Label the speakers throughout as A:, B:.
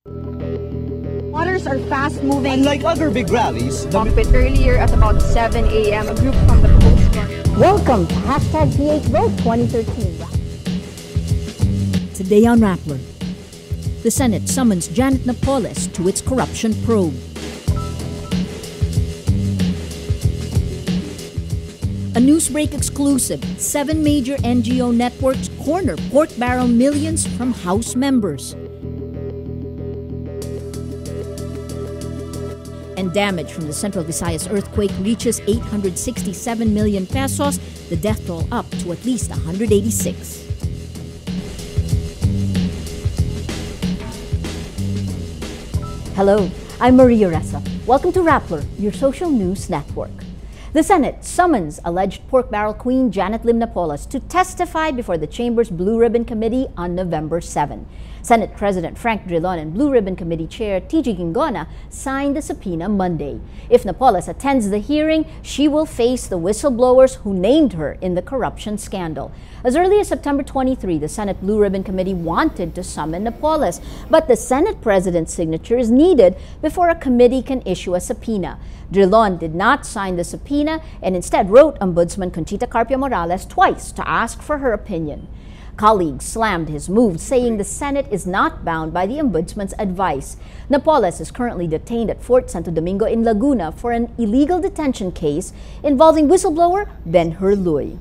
A: Waters are fast-moving.
B: Unlike other big rallies,
A: Bit earlier at about 7 a.m., a group from the Coast Guard. Welcome to #PH Vote 2013.
C: Today on Rappler, the Senate summons Janet Napoles to its corruption probe. A Newsbreak exclusive, 7 major NGO networks corner pork barrel millions from House members. And damage from the Central Visayas earthquake reaches 867 million pesos, the death toll up to at least 186. Hello, I'm Maria Ressa. Welcome to Rappler, your social news network. The Senate summons alleged pork barrel queen Janet Lim Napoles to testify before the Chamber's Blue Ribbon Committee on November 7. Senate President Frank Drilon and Blue Ribbon Committee Chair TG Gingona signed the subpoena Monday. If Napoles attends the hearing, she will face the whistleblowers who named her in the corruption scandal. As early as September 23, the Senate Blue Ribbon Committee wanted to summon Napoles, but the Senate President's signature is needed before a committee can issue a subpoena. Drilon did not sign the subpoena and instead wrote Ombudsman Conchita Carpio Morales twice to ask for her opinion. Colleagues slammed his move, saying the Senate is not bound by the Ombudsman's advice. Napoles is currently detained at Fort Santo Domingo in Laguna for an illegal detention case involving whistleblower Ben Hurluy.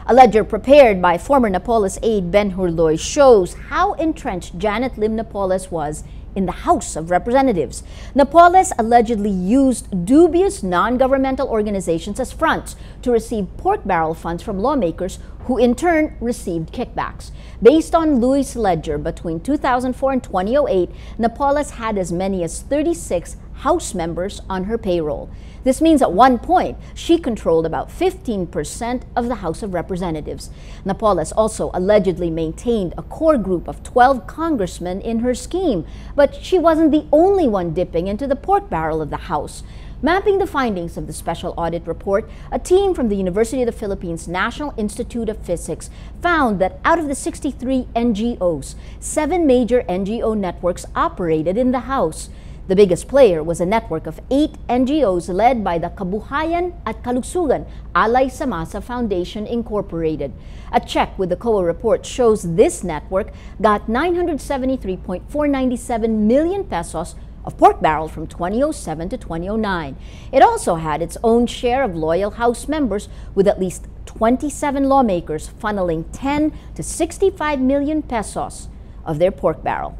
C: A ledger prepared by former Napoles aide Ben Hurluy shows how entrenched Janet Lim Napoles was in the House of Representatives. Napoles allegedly used dubious non-governmental organizations as fronts to receive pork barrel funds from lawmakers who in turn received kickbacks. Based on Louis' ledger, between 2004 and 2008, Napoles had as many as 36 House members on her payroll. This means at one point, she controlled about 15% of the House of Representatives. Napoles also allegedly maintained a core group of 12 congressmen in her scheme, but she wasn't the only one dipping into the pork barrel of the House. Mapping the findings of the special audit report, a team from the University of the Philippines National Institute of Physics found that out of the 63 NGOs, 7 major NGO networks operated in the House. The biggest player was a network of 8 NGOs led by the Kabuhayan at Kalusugan Alay sa Masa Foundation Incorporated. A check with the COA report shows this network got 973.497 million pesos of pork barrel from 2007 to 2009. It also had its own share of loyal House members, with at least 27 lawmakers funneling 10 to 65 million pesos of their pork barrel.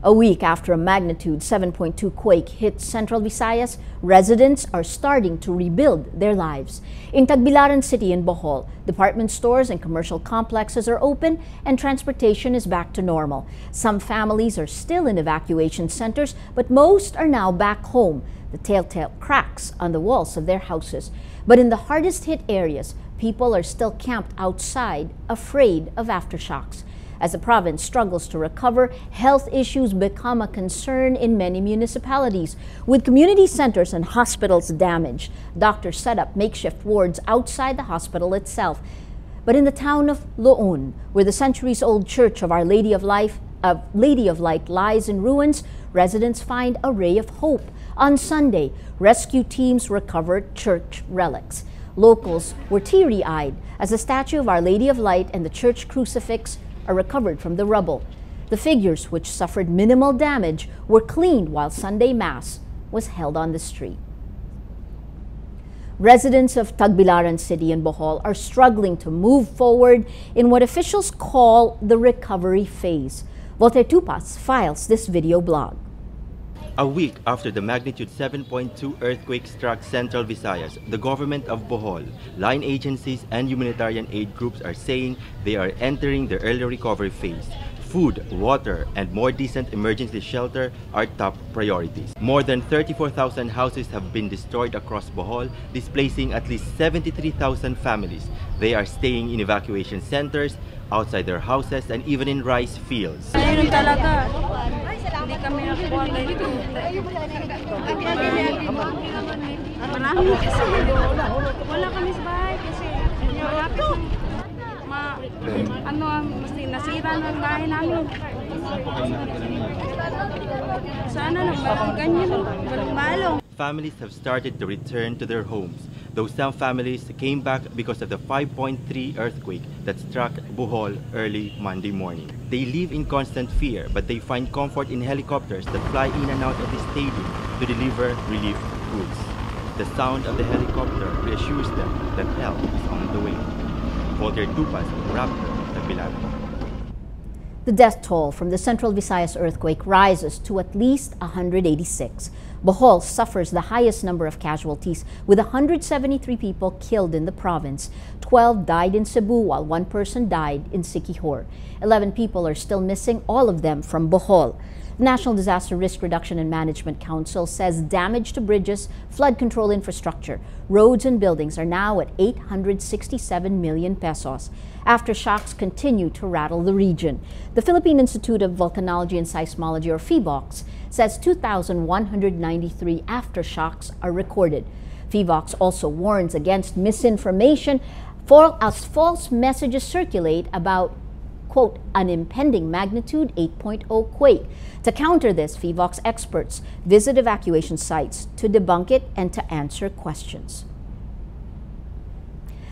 C: A week after a magnitude 7.2 quake hit Central Visayas, residents are starting to rebuild their lives. In Tagbilaran City in Bohol, department stores and commercial complexes are open and transportation is back to normal. Some families are still in evacuation centers, but most are now back home, the telltale cracks on the walls of their houses. But in the hardest hit areas, people are still camped outside, afraid of aftershocks. As the province struggles to recover, health issues become a concern in many municipalities. With community centers and hospitals damaged, doctors set up makeshift wards outside the hospital itself. But in the town of Loon, where the centuries-old church of Our Lady of Light lies in ruins, residents find a ray of hope. On Sunday, rescue teams recovered church relics. Locals were teary-eyed as the statue of Our Lady of Light and the church crucifix are recovered from the rubble. The figures, which suffered minimal damage, were cleaned while Sunday Mass was held on the street. Residents of Tagbilaran City in Bohol are struggling to move forward in what officials call the recovery phase. Voltaire Tupas files this video blog.
D: A week after the magnitude 7.2 earthquake struck Central Visayas, the government of Bohol, line agencies, and humanitarian aid groups are saying they are entering the early recovery phase. Food, water, and more decent emergency shelter are top priorities. More than 34,000 houses have been destroyed across Bohol, displacing at least 73,000 families. They are staying in evacuation centers, outside their houses, and even in rice fields.
E: Ayun talaga. Hindi kami nakuha ganito. Wala kami sa bahay kasi Ano, mesti nasira ng bahay namin. Sana nang walang ganyan, walang malong.
D: Families have started to return to their homes, though some families came back because of the 5.3 earthquake that struck Bohol early Monday morning. They live in constant fear, but they find comfort in helicopters that fly in and out of the stadium to deliver relief goods. The sound of the helicopter reassures them that help is on the way. Voltaire Tupas, Rappler, Tapilabi.
C: The death toll from the Central Visayas earthquake rises to at least 186. Bohol suffers the highest number of casualties, with 173 people killed in the province. 12 died in Cebu, while 1 person died in Siquijor. 11 people are still missing, all of them from Bohol. The National Disaster Risk Reduction and Management Council says damage to bridges, flood control infrastructure, roads and buildings are now at 867 million pesos. Aftershocks continue to rattle the region. The Philippine Institute of Volcanology and Seismology, or PHIVOLCS, says 2,193 aftershocks are recorded. PHIVOLCS also warns against misinformation as false messages circulate about, quote, an impending magnitude 8.0 quake. To counter this, PHIVOLCS experts visit evacuation sites to debunk it and to answer questions.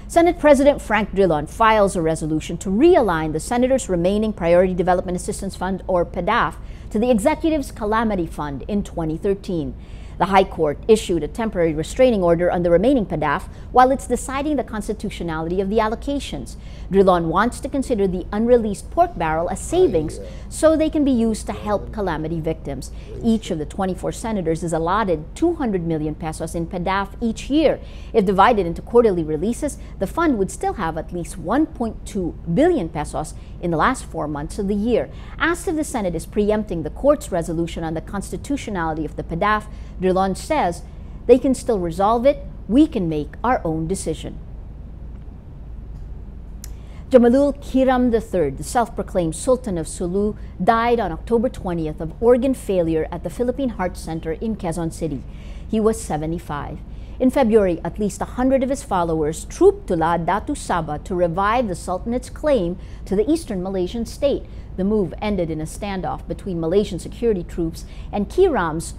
C: Senate President Frank Drilon files a resolution to realign the Senator's remaining Priority Development Assistance Fund, or PDAF, to the Executive's Calamity Fund in 2013. The High Court issued a temporary restraining order on the remaining PDAF while it's deciding the constitutionality of the allocations. Drilon wants to consider the unreleased pork barrel as savings so they can be used to help calamity victims. Each of the 24 senators is allotted 200 million pesos in PDAF each year. If divided into quarterly releases, the fund would still have at least 1.2 billion pesos in the last 4 months of the year. Asked if the Senate is preempting the court's resolution on the constitutionality of the PDAF, Drilon says they can still resolve it. We can make our own decision. Jamalul Kiram III, the self-proclaimed Sultan of Sulu, died on October 20th of organ failure at the Philippine Heart Center in Quezon City. He was 75. In February, at least 100 of his followers trooped to La Datu Sabah to revive the Sultanate's claim to the eastern Malaysian state. The move ended in a standoff between Malaysian security troops and Kiram's,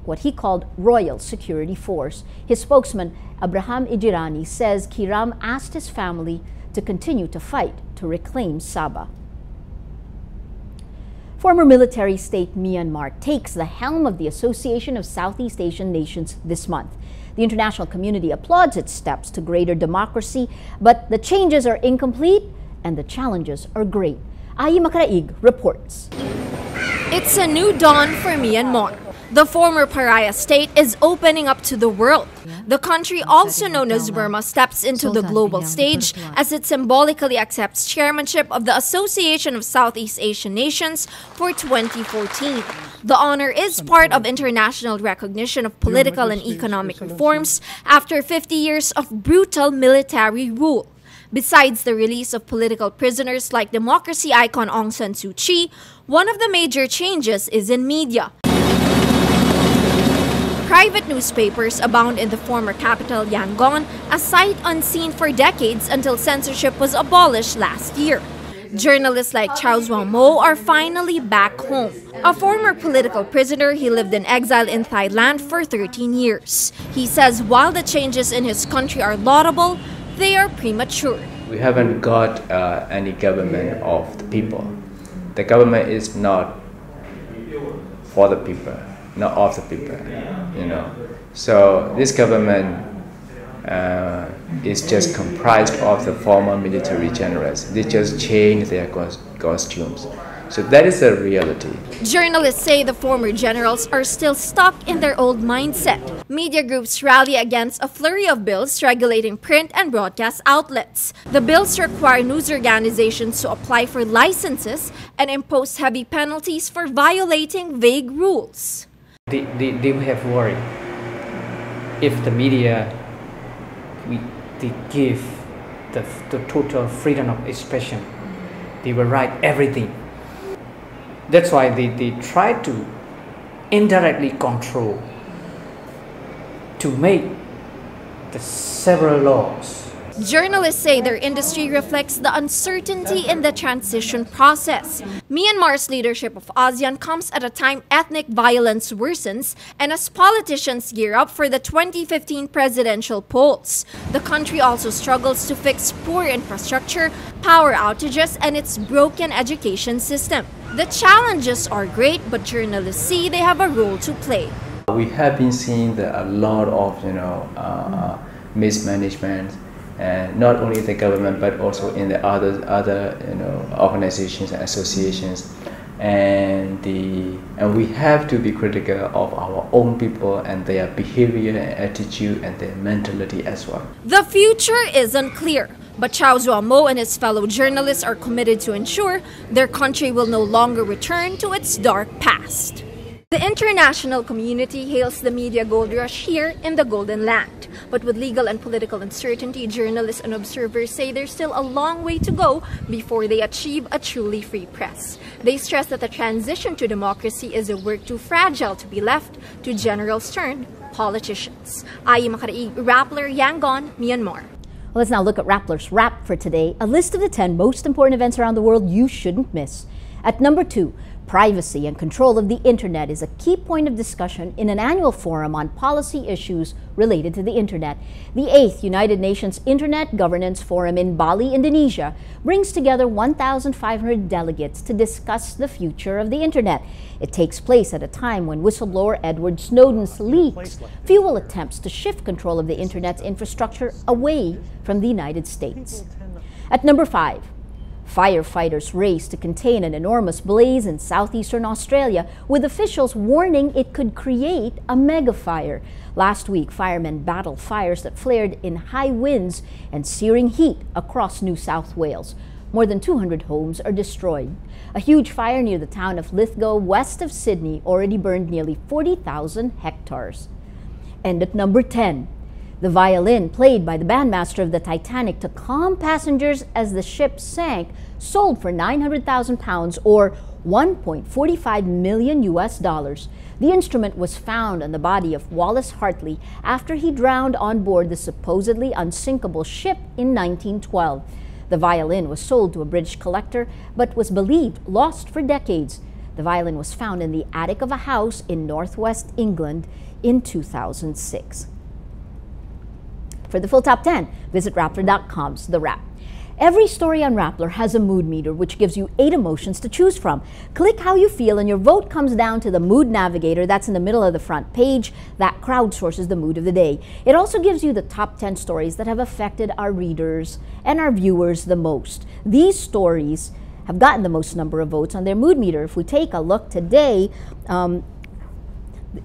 C: what he called, Royal Security Force. His spokesman, Abraham Ijirani, says Kiram asked his family to continue to fight to reclaim Sabah. Former military state Myanmar takes the helm of the Association of Southeast Asian Nations this month. The international community applauds its steps to greater democracy, but the changes are incomplete and the challenges are great. Ayi Makaraig reports.
B: It's a new dawn for Myanmar. The former pariah state is opening up to the world. The country, also known as Burma, steps into the global stage as it symbolically accepts chairmanship of the Association of Southeast Asian Nations for 2014. The honor is part of international recognition of political and economic reforms after 50 years of brutal military rule. Besides the release of political prisoners like democracy icon Aung San Suu Kyi, one of the major changes is in media. Private newspapers abound in the former capital, Yangon, a sight unseen for decades until censorship was abolished last year. Journalists like Charles Wang Mo are finally back home. A former political prisoner, he lived in exile in Thailand for 13 years. He says while the changes in his country are laudable, they are premature.
F: We haven't got any government of the people. The government is not for the people, not of the people, you know. So this government is just comprised of the former military generals. They just change their costumes. So that is the reality.
B: Journalists say the former generals are still stuck in their old mindset. Media groups rally against a flurry of bills regulating print and broadcast outlets. The bills require news organizations to apply for licenses and impose heavy penalties for violating vague rules.
G: They have worry if the media they give the total freedom of expression. They will write everything. That's why they try to indirectly control, to make the several laws
B: Journalists say their industry reflects the uncertainty in the transition process. Myanmar's leadership of ASEAN comes at a time ethnic violence worsens and as politicians gear up for the 2015 presidential polls. The country also struggles to fix poor infrastructure, power outages, and its broken education system. The challenges are great, but journalists see they have a role to play.
F: We have been seeing a lot of mismanagement, and not only the government but also in the other organizations and associations, and we have to be critical of our own people and their behavior and attitude and their mentality as well.
B: The future is unclear, but Chow Zua Mo and his fellow journalists are committed to ensure their country will no longer return to its dark past. The international community hails the media gold rush here in the Golden Land. But with legal and political uncertainty, journalists and observers say there's still a long way to go before they achieve a truly free press. They stress that the transition to democracy is a work too fragile to be left to generals-turned politicians. Ayi Makaraig, Rappler, Yangon, Myanmar.
C: Well, let's now look at Rappler's Wrap for today, a list of the 10 most important events around the world you shouldn't miss. At number 2, privacy and control of the internet is a key point of discussion in an annual forum on policy issues related to the internet. The 8th United Nations Internet Governance Forum in Bali, Indonesia, brings together 1,500 delegates to discuss the future of the internet. It takes place at a time when whistleblower Edward Snowden's leaks fuel attempts to shift control of the internet's infrastructure away from the United States. At number 5, firefighters race to contain an enormous blaze in southeastern Australia, with officials warning it could create a mega fire. Last week, firemen battled fires that flared in high winds and searing heat across New South Wales. More than 200 homes are destroyed. A huge fire near the town of Lithgow, west of Sydney, already burned nearly 40,000 hectares. And at number 10, the violin played by the bandmaster of the Titanic to calm passengers as the ship sank sold for £900,000 or $1.45 million. The instrument was found on the body of Wallace Hartley after he drowned on board the supposedly unsinkable ship in 1912. The violin was sold to a British collector but was believed lost for decades. The violin was found in the attic of a house in northwest England in 2006. For the full top 10, visit Rappler.com's The Wrap. Every story on Rappler has a mood meter, which gives you 8 emotions to choose from. Click how you feel and your vote comes down to the mood navigator that's in the middle of the front page that crowdsources the mood of the day. It also gives you the top 10 stories that have affected our readers and our viewers the most. These stories have gotten the most number of votes on their mood meter. If we take a look today,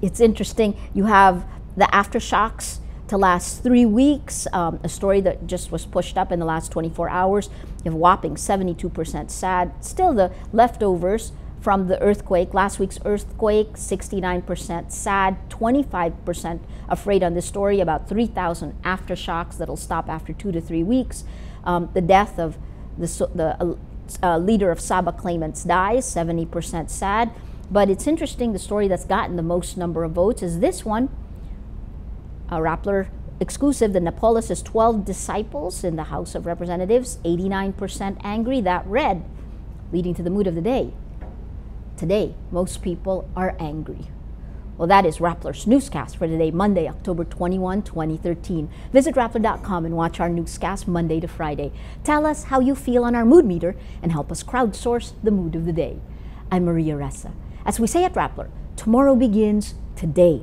C: it's interesting. You have the aftershocks to last 3 weeks, a story that just was pushed up in the last 24 hours. You have a whopping 72% sad. Still the leftovers from the earthquake, last week's earthquake, 69% sad, 25% afraid on this story, about 3,000 aftershocks that'll stop after 2 to 3 weeks. The death of the leader of Sabah claimants dies, 70% sad. But it's interesting, the story that's gotten the most number of votes is this one. A Rappler exclusive, the Napoles' 12 disciples in the House of Representatives, 89% angry. That read, leading to the mood of the day. Today, most people are angry. Well, that is Rappler's Newscast for today, Monday, October 21, 2013. Visit Rappler.com and watch our newscast Monday to Friday. Tell us how you feel on our mood meter and help us crowdsource the mood of the day. I'm Maria Ressa. As we say at Rappler, tomorrow begins today.